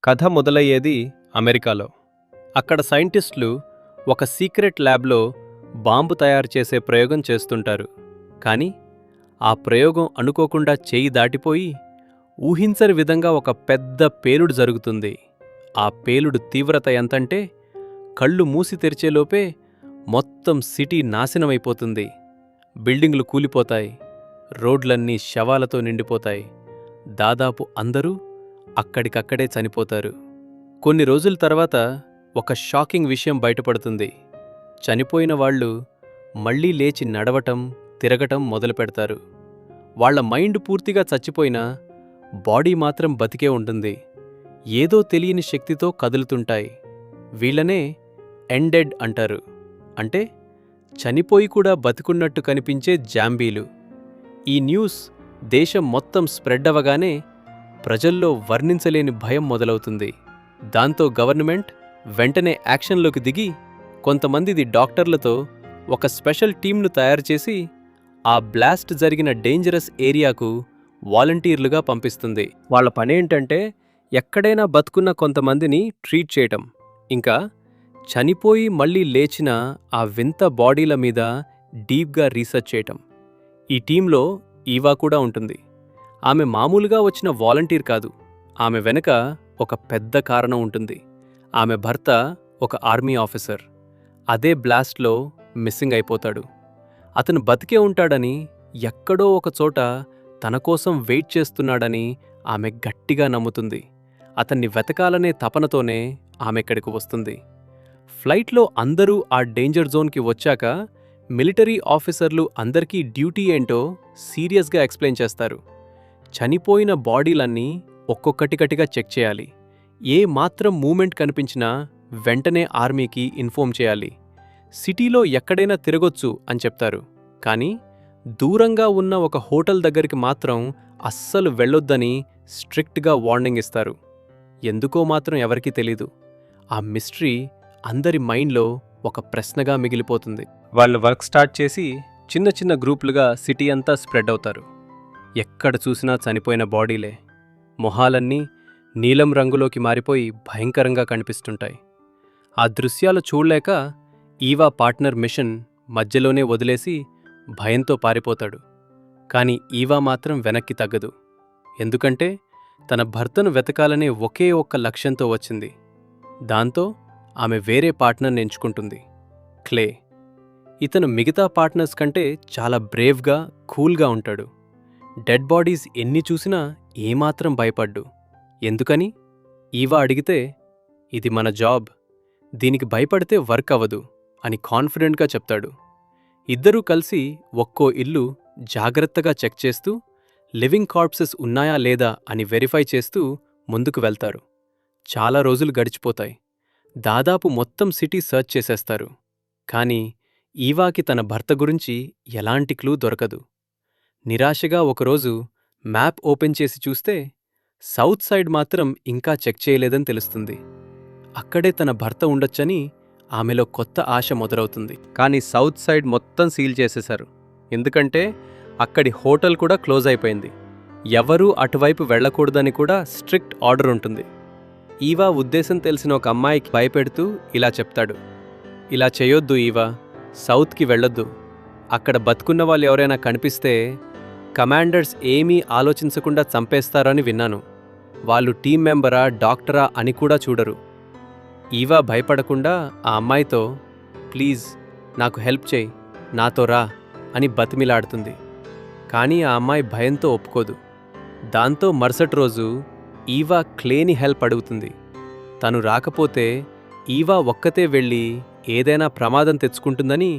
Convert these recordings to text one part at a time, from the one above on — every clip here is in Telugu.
కథ మొదలయ్యేది అమెరికాలో. అక్కడ సైంటిస్టులు ఒక సీక్రెట్ ల్యాబ్లో బాంబు తయారు చేసే ప్రయోగం చేస్తుంటారు. కానీ ఆ ప్రయోగం అనుకోకుండా చేయి దాటిపోయి ఊహించని విధంగా ఒక పెద్ద పేలుడు జరుగుతుంది. ఆ పేలుడు తీవ్రత ఎంతంటే కళ్ళు మూసి తెరిచేలోపే మొత్తం సిటీ నాశనమైపోతుంది. బిల్డింగులు కూలిపోతాయి, రోడ్లన్నీ శవాలతో నిండిపోతాయి. దాదాపు అందరూ అక్కడికక్కడే చనిపోతారు. కొన్ని రోజుల తర్వాత ఒక షాకింగ్ విషయం బయటపడుతుంది. చనిపోయిన వాళ్ళు మళ్లీ లేచి నడవటం, తిరగటం మొదలుపెడతారు. వాళ్ల మైండ్ పూర్తిగా చచ్చిపోయినా బాడీ మాత్రం బతికే ఉంటుంది. ఏదో తెలియని శక్తితో కదులుతుంటాయి. వీళ్లనే ఎండెడ్ అంటారు. అంటే చనిపోయి కూడా బతికున్నట్టు కనిపించే జాంబీలు. ఈ న్యూస్ దేశం మొత్తం స్ప్రెడ్ అవ్వగానే ప్రజల్లో వర్ణించలేని భయం మొదలవుతుంది. దాంతో గవర్నమెంట్ వెంటనే యాక్షన్లోకి దిగి కొంతమంది డాక్టర్లతో ఒక స్పెషల్ టీంను తయారుచేసి ఆ బ్లాస్ట్ జరిగిన డేంజరస్ ఏరియాకు వాలంటీర్లుగా పంపిస్తుంది. వాళ్ల పనేంటంటే ఎక్కడైనా బతుకున్న కొంతమందిని ట్రీట్ చేయటం, ఇంకా చనిపోయి మళ్లీ లేచిన ఆ వింత బాడీల మీద డీప్గా రీసెర్చ్ చేయటం. ఈ టీంలో ఈవా కూడా ఉంటుంది. ఆమె మామూలుగా వచ్చిన వాలంటీర్ కాదు. ఆమె వెనుక ఒక పెద్ద కారణం ఉంటుంది. ఆమె భర్త ఒక ఆర్మీ ఆఫీసర్. అదే బ్లాస్ట్లో మిస్సింగ్ అయిపోతాడు. అతను బతికే ఉంటాడని, ఎక్కడో ఒకచోట తన కోసం వెయిట్ చేస్తున్నాడని ఆమె గట్టిగా నమ్ముతుంది. అతన్ని వెతకాలనే తపనతోనే ఆమె ఇక్కడికి వస్తుంది. ఫ్లైట్లో అందరూ ఆ డేంజర్ జోన్కి వచ్చాక మిలిటరీ ఆఫీసర్లు అందరికీ డ్యూటీ ఏంటో సీరియస్గా ఎక్స్ప్లెయిన్ చేస్తారు. చనిపోయిన బాడీలన్నీ ఒక్కొక్కటిగా చెక్ చేయాలి. ఏ మాత్రం మూమెంట్ కనిపించినా వెంటనే ఆర్మీకి ఇన్ఫార్మ్ చేయాలి. సిటీలో ఎక్కడైనా తిరగొచ్చు అని చెప్తారు. కానీ దూరంగా ఉన్న ఒక హోటల్ దగ్గరికి మాత్రం అస్సలు వెళ్ళొద్దని స్ట్రిక్ట్గా వార్నింగ్ ఇస్తారు. ఎందుకో మాత్రం ఎవరికీ తెలీదు. ఆ మిస్టరీ అందరి మైండ్లో ఒక ప్రశ్నగా మిగిలిపోతుంది. వాళ్ళు వర్క్ స్టార్ట్ చేసి చిన్న చిన్న గ్రూపులుగా సిటీ అంతా స్ప్రెడ్ అవుతారు. ఎక్కడ చూసినా చనిపోయిన బాడీలే. మొహాలన్నీ నీలం రంగులోకి మారిపోయి భయంకరంగా కనిపిస్తుంటాయి. ఆ దృశ్యాలు చూడలేక ఈవా పార్ట్నర్ మిషన్ మధ్యలోనే వదిలేసి భయంతో పారిపోతాడు. కాని ఈవా మాత్రం వెనక్కి తగ్గదు. ఎందుకంటే తన భర్తను వెతకాలనే ఒకే ఒక్క లక్ష్యంతో వచ్చింది. దాంతో ఆమె వేరే పార్ట్నర్ని ఎంచుకుంటుంది, క్లే. ఇతను మిగతా పార్ట్నర్స్ కంటే చాలా బ్రేవ్గా, కూల్గా ఉంటాడు. డెడ్ బాడీస్ ఎన్ని చూసినా ఏమాత్రం భయపడ్డు. ఎందుకని? ఈవా అడిగితే, ఇది మన జాబ్, దీనికి భయపడితే వర్క్ అవ్వదు అని కాన్ఫిడెంట్గా చెప్తాడు. ఇద్దరూ కలిసి ఒక్కో ఇల్లు జాగ్రత్తగా చెక్ చేస్తూ లివింగ్ కార్ప్సెస్ ఉన్నాయా లేదా అని వెరిఫై చేస్తూ ముందుకు వెళ్తారు. చాలా రోజులు గడిచిపోతాయి. దాదాపు మొత్తం సిటీ సర్చ్ చేసేస్తారు. కానీ ఈవాకి తన భర్త గురించి ఎలాంటి క్లూ దొరకదు. నిరాశగా ఒకరోజు మ్యాప్ ఓపెన్ చేసి చూస్తే సౌత్ సైడ్ మాత్రం ఇంకా చెక్ చేయలేదని తెలుస్తుంది. అక్కడే తన భర్త ఉండొచ్చని ఆమెలో కొత్త ఆశ మొదలవుతుంది. కానీ సౌత్ సైడ్ మొత్తం సీల్ చేసేశారు. ఎందుకంటే అక్కడి హోటల్ కూడా క్లోజ్ అయిపోయింది. ఎవరూ అటువైపు వెళ్లకూడదని కూడా స్ట్రిక్ట్ ఆర్డర్ ఉంటుంది. ఈవా ఉద్దేశం తెలిసిన ఒక అమ్మాయికి భయపెడుతూ ఇలా చెప్తాడు, ఇలా చేయొద్దు ఈవా, సౌత్కి వెళ్ళొద్దు. అక్కడ బతుకున్న వాళ్ళు ఎవరైనా కనిపిస్తే కమాండర్స్ ఏమీ ఆలోచించకుండా చంపేస్తారని విన్నాను. వాళ్ళు టీం మెంబరా, డాక్టరా అని కూడా చూడరు. ఈవా భయపడకుండా ఆ అమ్మాయితో, ప్లీజ్ నాకు హెల్ప్ చేయి, నాతో రా అని బతిమిలాడుతుంది. కానీ ఆ అమ్మాయి భయంతో ఒప్పుకోదు. దాంతో మరుసటి రోజు ఈవా క్లేని హెల్ప్ అడుగుతుంది. తను రాకపోతే ఈవా ఒక్కతే వెళ్ళి ఏదైనా ప్రమాదం తెచ్చుకుంటుందని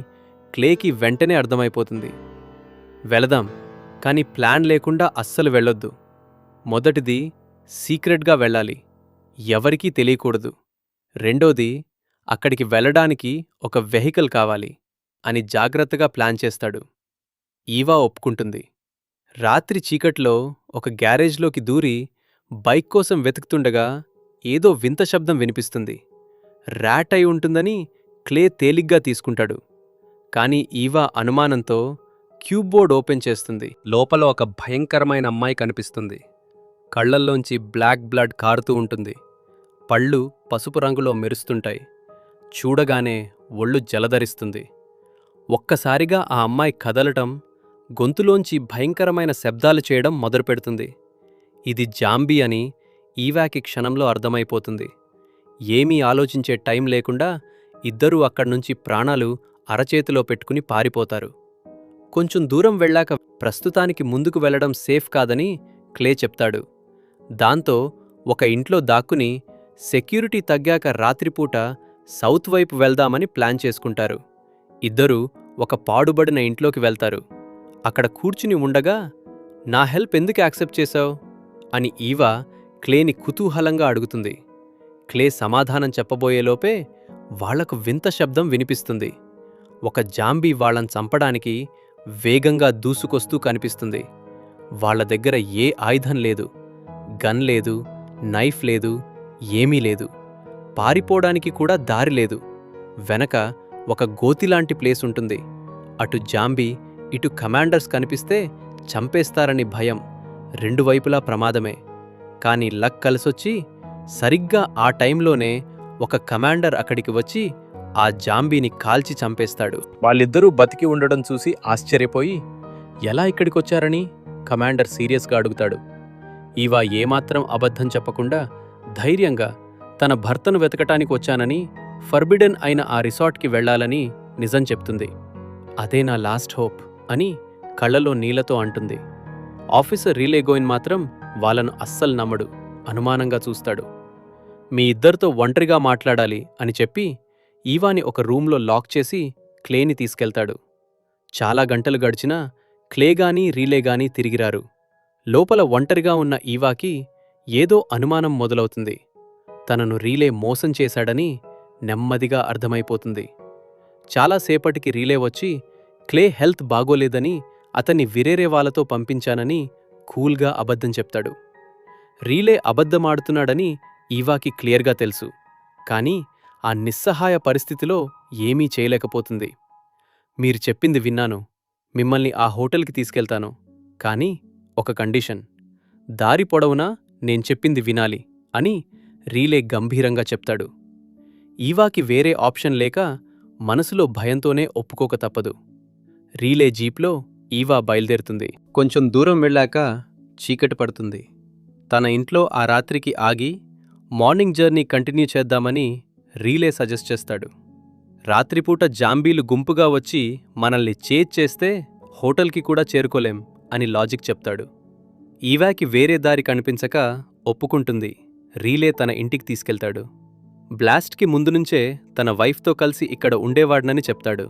క్లేకి వెంటనే అర్థమైపోతుంది. వెళదాం, కానీ ప్లాన్ లేకుండా అస్సలు వెళ్ళొద్దు. మొదటిది, సీక్రెట్గా వెళ్ళాలి, ఎవరికీ తెలియకూడదు. రెండోది, అక్కడికి వెళ్ళడానికి ఒక వెహికల్ కావాలి అని జాగ్రత్తగా ప్లాన్ చేస్తాడు. ఈవా ఒప్పుకుంటుంది. రాత్రి చీకట్లో ఒక గ్యారేజ్లోకి దూరి బైక్ కోసం వెతుకుతుండగా ఏదో వింత శబ్దం వినిపిస్తుంది. ర్యాట్ అయి ఉంటుందని క్లే తేలిగ్గా తీసుకుంటాడు. కానీ ఈవా అనుమానంతో క్యూబ్ బోర్డ్ ఓపెన్ చేస్తుంది. లోపల ఒక భయంకరమైన అమ్మాయి కనిపిస్తుంది. కళ్లల్లోంచి బ్లాక్ బ్లడ్ కారుతూ ఉంటుంది. పళ్ళు పసుపు రంగులో మెరుస్తుంటాయి. చూడగానే ఒళ్ళు జలధరిస్తుంది. ఒక్కసారిగా ఆ అమ్మాయి కదలటం, గొంతులోంచి భయంకరమైన శబ్దాలు చేయడం మొదలుపెడుతుంది. ఇది జాంబీ అని ఈవాకి క్షణంలో అర్థమైపోతుంది. ఏమీ ఆలోచించే టైం లేకుండా ఇద్దరూ అక్కడ్నుంచి ప్రాణాలు అరచేతిలో పెట్టుకుని పారిపోతారు. కొంచెం దూరం వెళ్ళాక ప్రస్తుతానికి ముందుకు వెళ్లడం సేఫ్ కాదని క్లే చెప్తాడు. దాంతో ఒక ఇంట్లో దాక్కుని సెక్యూరిటీ తగ్గాక రాత్రిపూట సౌత్ వైపు వెళ్దామని ప్లాన్ చేసుకుంటారు. ఇద్దరూ ఒక పాడుబడిన ఇంట్లోకి వెళ్తారు. అక్కడ కూర్చుని ఉండగా, నా హెల్ప్ ఎందుకు యాక్సెప్ట్ చేశావు అని ఈవా క్లేని కుతూహలంగా అడుగుతుంది. క్లే సమాధానం చెప్పబోయేలోపే వాళ్లకు వింత శబ్దం వినిపిస్తుంది. ఒక జాంబీ వాళ్లను చంపడానికి వేగంగా దూసుకొస్తూ కనిపిస్తుంది. వాళ్ల దగ్గర ఏ ఆయుధం లేదు, గన్ లేదు, నైఫ్ లేదు, ఏమీ లేదు. పారిపోవడానికి కూడా దారి లేదు. వెనక ఒక గోతిలాంటి ప్లేస్ ఉంటుంది. అటు జాంబీ, ఇటు కమాండర్స్ కనిపిస్తే చంపేస్తారని భయం. రెండు వైపులా ప్రమాదమే. కాని లక్ కలిసొచ్చి సరిగ్గా ఆ టైంలోనే ఒక కమాండర్ అక్కడికి వచ్చి ఆ జాంబీని కాల్చి చంపేస్తాడు. వాళ్ళిద్దరూ బతికి ఉండడం చూసి ఆశ్చర్యపోయి, ఎలా ఇక్కడికొచ్చారని కమాండర్ సీరియస్గా అడుగుతాడు. ఈవా ఏమాత్రం అబద్ధం చెప్పకుండా ధైర్యంగా తన భర్తను వెతకటానికి వచ్చానని, ఫర్బిడెన్ అయిన ఆ రిసార్ట్కి వెళ్లాలని నిజం చెప్తుంది. అదే నా లాస్ట్ హోప్ అని కళ్లలో నీళ్లతో అంటుంది. ఆఫీసర్ రీలేగోయిన్ మాత్రం వాళ్ళను అస్సలు నమ్మడు. అనుమానంగా చూస్తాడు. మీ ఇద్దరితో ఒంటరిగా మాట్లాడాలి అని చెప్పి ఈవాని ఒక రూంలో లాక్ చేసి క్లేని తీసుకెళ్తాడు. చాలా గంటలు గడిచినా క్లేగానీ రీలేగానీ తిరిగిరారు. లోపల ఒంటరిగా ఉన్న ఈవాకి ఏదో అనుమానం మొదలవుతుంది. తనను రీలే మోసం చేశాడని నెమ్మదిగా అర్థమైపోతుంది. చాలాసేపటికి రీలే వచ్చి క్లే హెల్త్ బాగోలేదని అతన్ని వేరే వాళ్ళతో పంపించానని కూల్గా అబద్ధం చెప్తాడు. రీలే అబద్ధమాడుతున్నాడని ఈవాకి క్లియర్గా తెలుసు. కానీ ఆ నిస్సహాయ పరిస్థితిలో ఏమీ చేయలేకపోతుంది. మీరు చెప్పింది విన్నాను. మిమ్మల్ని ఆ హోటల్కి తీసుకెళ్తాను. కానీ ఒక కండిషన్. దారి పొడవునా నేను చెప్పింది వినాలి అని రీలే గంభీరంగా చెప్తాడు. ఈవాకి వేరే ఆప్షన్ లేక మనసులో భయంతోనే ఒప్పుకోక తప్పదు. రీలే జీప్లో ఈవా బయలుదేరుతుంది. కొంచెం దూరం వెళ్ళాక చీకటి పడుతుంది. తన ఇంట్లో ఆ రాత్రికి ఆగి మార్నింగ్ జర్నీ కంటిన్యూ చేద్దామని రీలే సజెస్ట్ చేస్తాడు. రాత్రిపూట జాంబీలు గుంపుగా వచ్చి మనల్ని చేస్తే హోటల్కి కూడా చేరుకోలేం అని లాజిక్ చెప్తాడు. ఈవాకి వేరే దారి కనిపించక ఒప్పుకుంటుంది. రీలే తన ఇంటికి తీసుకెళ్తాడు. బ్లాస్ట్కి ముందునుంచే తన వైఫ్తో కలిసి ఇక్కడ ఉండేవాడ్నని చెప్తాడు.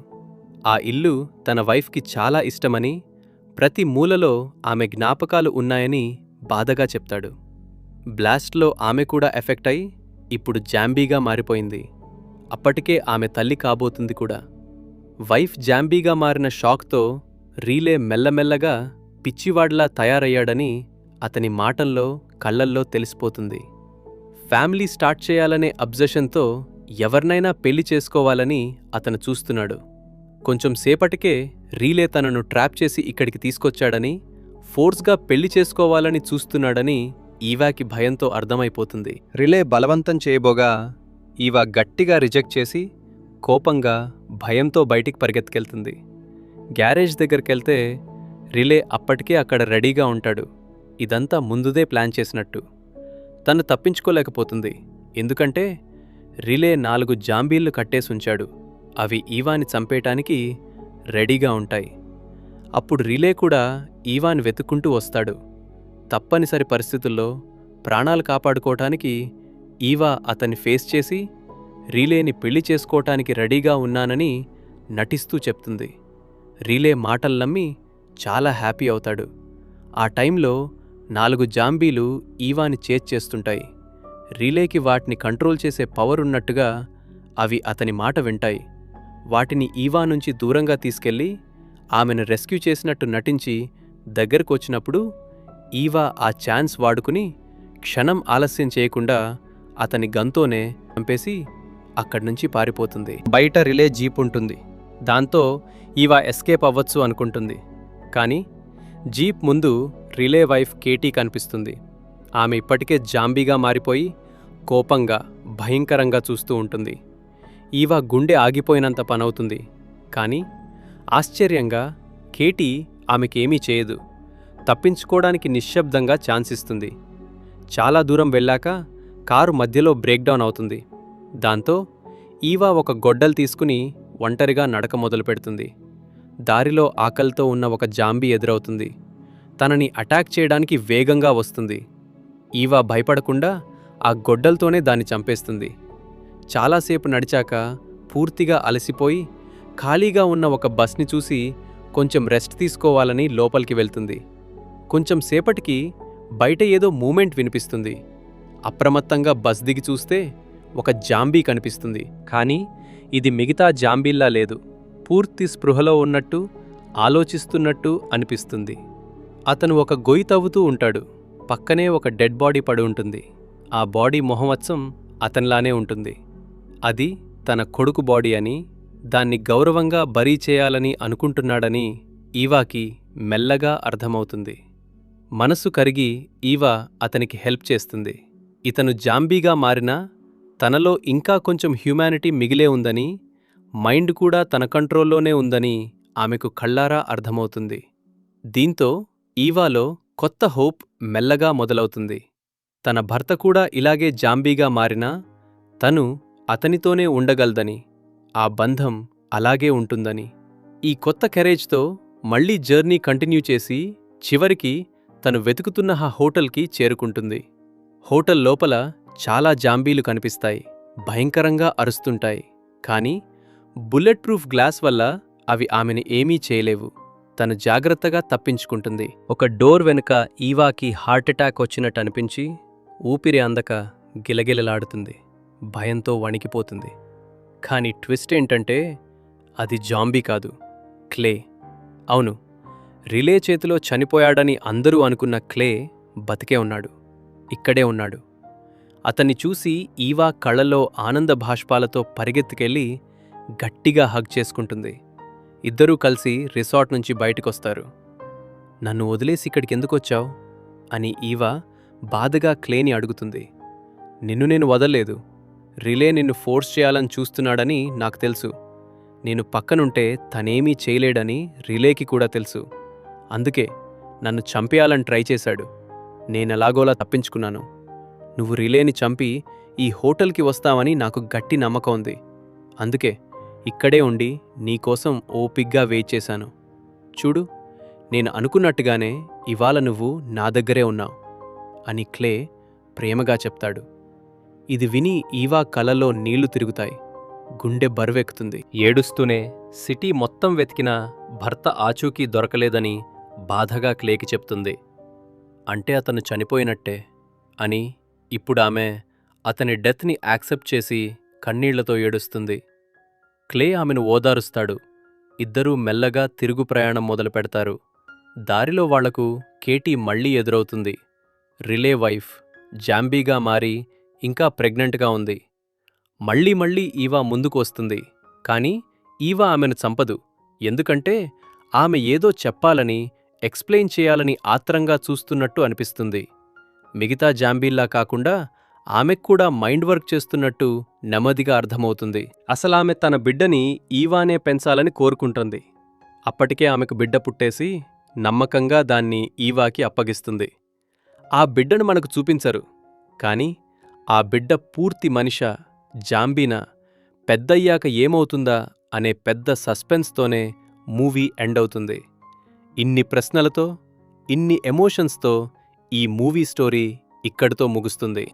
ఆ ఇల్లు తన వైఫ్కి చాలా ఇష్టమని, ప్రతి మూలలో ఆమె జ్ఞాపకాలు ఉన్నాయని బాధగా చెప్తాడు. బ్లాస్ట్లో ఆమె కూడా ఎఫెక్ట్ అయి ఇప్పుడు జాంబీగా మారిపోయింది. అప్పటికే ఆమె తల్లి కాబోతుంది కూడా. వైఫ్ జాంబీగా మారిన షాక్తో రీలే మెల్లమెల్లగా పిచ్చివాడ్లా తయారయ్యాడని అతని మాటల్లో, కళ్లల్లో తెలిసిపోతుంది. ఫ్యామిలీ స్టార్ట్ చేయాలనే అబ్జెషన్తో ఎవరినైనా పెళ్లి చేసుకోవాలని అతను చూస్తున్నాడు. కొంచెం సేపటికే రీలే తనను ట్రాప్ చేసి ఇక్కడికి తీసుకొచ్చాడని, ఫోర్స్గా పెళ్లి చేసుకోవాలని చూస్తున్నాడని ఈవాకి భయంతో అర్థమైపోతుంది. రిలే బలవంతం చేయబోగా ఈవా గట్టిగా రిజెక్ట్ చేసి కోపంగా, భయంతో బయటికి పరిగెత్తుకెళ్తుంది. గ్యారేజ్ దగ్గరికెళ్తే రిలే అప్పటికే అక్కడ రెడీగా ఉంటాడు. ఇదంతా ముందుదే ప్లాన్ చేసినట్టు. తను తప్పించుకోలేకపోతుంది. ఎందుకంటే రిలే 4 జాంబీళ్లు కట్టేసుంచాడు. అవి ఈవాని చంపేయటానికి రెడీగా ఉంటాయి. అప్పుడు రిలే కూడా ఈవాని వెతుక్కుంటూ వస్తాడు. తప్పనిసరి పరిస్థితుల్లో ప్రాణాలు కాపాడుకోవటానికి ఈవా అతన్ని ఫేస్ చేసి రీలేని పెళ్లి చేసుకోవటానికి రెడీగా ఉన్నానని నటిస్తూ చెప్తుంది. రీలే మాటలు నమ్మి చాలా హ్యాపీ అవుతాడు. ఆ టైంలో 4 జాంబీలు ఈవాని చేస్తుంటాయి. రీలేకి వాటిని కంట్రోల్ చేసే పవర్ ఉన్నట్టుగా అవి అతని మాట వింటాయి. వాటిని ఈవా నుంచి దూరంగా తీసుకెళ్లి ఆమెను రెస్క్యూ చేసినట్టు నటించి దగ్గరకొచ్చినప్పుడు ఈవా ఆ ఛాన్స్ వాడుకుని క్షణం ఆలస్యం చేయకుండా అతని గన్తోనే చంపేసి అక్కడ్నుంచి పారిపోతుంది. బయట రిలే జీప్ ఉంటుంది. దాంతో ఈవా ఎస్కేప్ అవ్వచ్చు అనుకుంటుంది. కానీ జీప్ ముందు రిలే వైఫ్ కేటీ కనిపిస్తుంది. ఆమె ఇప్పటికే జాంబీగా మారిపోయి కోపంగా, భయంకరంగా చూస్తూ ఉంటుంది. ఈవా గుండె ఆగిపోయినంత పనవుతుంది. కానీ ఆశ్చర్యంగా కేటీ ఆమెకేమీ చేయదు. తప్పించుకోవడానికి నిశ్శబ్దంగా ఛాన్స్ ఇస్తుంది. చాలా దూరం వెళ్ళాక కారు మధ్యలో బ్రేక్డౌన్ అవుతుంది. దాంతో ఈవా ఒక గొడ్డలు తీసుకుని ఒంటరిగా నడక మొదలుపెడుతుంది. దారిలో ఆకలితో ఉన్న ఒక జాంబీ ఎదురవుతుంది. తనని అటాక్ చేయడానికి వేగంగా వస్తుంది. ఈవా భయపడకుండా ఆ గొడ్డలతోనే దాన్ని చంపేస్తుంది. చాలాసేపు నడిచాక పూర్తిగా అలసిపోయి ఖాళీగా ఉన్న ఒక బస్ని చూసి కొంచెం రెస్ట్ తీసుకోవాలని లోపలికి వెళ్తుంది. కొంచెం సేపటికి బయట ఏదో మూమెంట్ వినిపిస్తుంది. అప్రమత్తంగా బస్ దిగి చూస్తే ఒక జాంబీ కనిపిస్తుంది. కానీ ఇది మిగతా జాంబీల్లా లేదు. పూర్తి స్పృహలో ఉన్నట్టు, ఆలోచిస్తున్నట్టు అనిపిస్తుంది. అతను ఒక గొయ్యి తవ్వుతూ ఉంటాడు. పక్కనే ఒక డెడ్ బాడీ పడి ఉంటుంది. ఆ బాడీ మొహమత్సం అతనిలానే ఉంటుంది. అది తన కొడుకు బాడీ అని, దాన్ని గౌరవంగా బరీ చేయాలని అనుకుంటున్నాడని ఈవాకి మెల్లగా అర్థమవుతుంది. మనసు కరిగి ఈవా అతనికి హెల్ప్ చేస్తుంది. ఇతను జాంబీగా మారినా తనలో ఇంకా కొంచెం హ్యూమానిటీ మిగిలే ఉందని, మైండ్ కూడా తన కంట్రోల్లోనే ఉందని ఆమెకు కళ్ళారా అర్థమవుతుంది. దీంతో ఈవాలో కొత్త హోప్ మెల్లగా మొదలవుతుంది. తన భర్త కూడా ఇలాగే జాంబీగా మారినా తను అతనితోనే ఉండగలదని, ఆ బంధం అలాగే ఉంటుందని. ఈ కొత్త కరేజ్తో మళ్లీ జర్నీ కంటిన్యూ చేసి చివరికి తను వెతుకుతున్న ఆ హోటల్కి చేరుకుంటుంది. హోటల్ లోపల చాలా జాంబీలు కనిపిస్తాయి. భయంకరంగా అరుస్తుంటాయి. కానీ బుల్లెట్ ప్రూఫ్ గ్లాస్ వల్ల అవి ఆమెను ఏమీ చేయలేవు. తను జాగ్రత్తగా తప్పించుకుంటుంది. ఒక డోర్ వెనుక ఈవాకి హార్ట్అటాక్ వచ్చినట్టు అనిపించి ఊపిరి అందక గిలగిలలాడుతుంది. భయంతో వణికిపోతుంది. కానీ ట్విస్ట్ ఏంటంటే అది జాంబీ కాదు, క్లే. అవును, రిలే చేతిలో చనిపోయాడని అందరూ అనుకున్న క్లే బతికే ఉన్నాడు. ఇక్కడే ఉన్నాడు. అతన్ని చూసి ఈవా కళ్ళలో ఆనంద భాష్పాలతో పరిగెత్తుకెళ్ళి గట్టిగా హగ్ చేసుకుంటుంది. ఇద్దరూ కలిసి రిసార్ట్ నుంచి బయటకొస్తారు. నన్ను వదిలేసి ఇక్కడికెందుకొచ్చావు అని ఈవా బాధగా క్లేని అడుగుతుంది. నిన్ను నేను వదల్లేదు. రిలే నిన్ను ఫోర్స్ చేయాలని చూస్తున్నాడని నాకు తెలుసు. నేను పక్కనుంటే తనేమీ చేయలేడని రిలేకి కూడా తెలుసు. అందుకే నన్ను చంపేయాలని ట్రై చేశాడు. నేనెలాగోలా తప్పించుకున్నాను. నువ్వు రిలేని చంపి ఈ హోటల్కి వస్తావని నాకు గట్టి నమ్మకం ఉంది. అందుకే ఇక్కడే ఉండి నీకోసం ఓపిగ్గా వెయిట్ చేశాను. చూడు, నేను అనుకున్నట్టుగానే ఇవాళ నువ్వు నా దగ్గరే ఉన్నావు అని క్లే ప్రేమగా చెప్తాడు. ఇది విని ఈవా కళ్ళలో నీళ్లు తిరుగుతాయి. గుండె బరువెక్కుతుంది. ఏడుస్తూనే సిటీ మొత్తం వెతికినా భర్త ఆచూకీ దొరకలేదని బాధగా క్లేకి చెప్తుంది. అంటే అతను చనిపోయినట్టే అని ఇప్పుడు ఆమె అతని డెత్ని యాక్సెప్ట్ చేసి కన్నీళ్లతో ఏడుస్తుంది. క్లే ఆమెను ఓదారుస్తాడు. ఇద్దరూ మెల్లగా తిరుగు ప్రయాణం మొదలు పెడతారు. దారిలో వాళ్లకు కేటీ మళ్లీ ఎదురవుతుంది. రిలే వైఫ్ జాంబీగా మారి ఇంకా ప్రెగ్నెంట్గా ఉంది. మళ్లీ ఈవా ముందుకు వస్తుంది. కానీ ఈవా ఆమెను చంపదు. ఎందుకంటే ఆమె ఏదో చెప్పాలని, ఎక్స్ప్లెయిన్ చేయాలని ఆత్రంగా చూస్తున్నట్టు అనిపిస్తుంది. మిగతా జాంబీల్లా కాకుండా ఆమెక్కూడా మైండ్ వర్క్ చేస్తున్నట్టు నెమ్మదిగా అర్థమవుతుంది. అసలామె తన బిడ్డని ఈవానే పెంచాలని కోరుకుంటుంది. అప్పటికే ఆమెకు బిడ్డ పుట్టేసి నమ్మకంగా దాన్ని ఈవాకి అప్పగిస్తుంది. ఆ బిడ్డను మనకు చూపించరు. కానీ ఆ బిడ్డ పూర్తి మనిషా, జాంబీనా, పెద్దయ్యాక ఏమవుతుందా అనే పెద్ద సస్పెన్స్తోనే మూవీ ఎండ్ అవుతుంది. ఇన్ని ప్రశ్నలతో, ఇన్ని ఎమోషన్స్తో ఈ మూవీ స్టోరీ ఇక్కడితో ముగుస్తుంది.